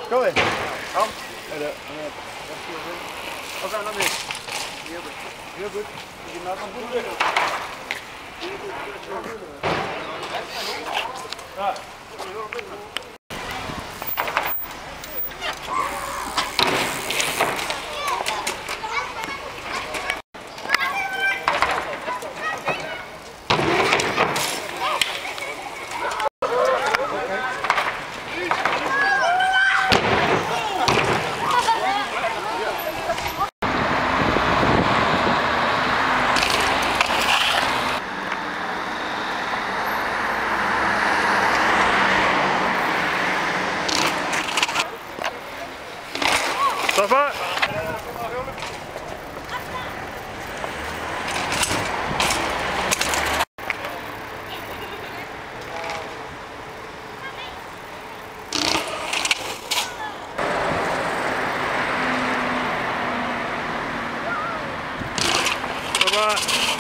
Kom in. Kom. Oké, nog meer. Heel goed. Heel goed. Je maakt een boel liggen. Ja. Ça va? Ça va?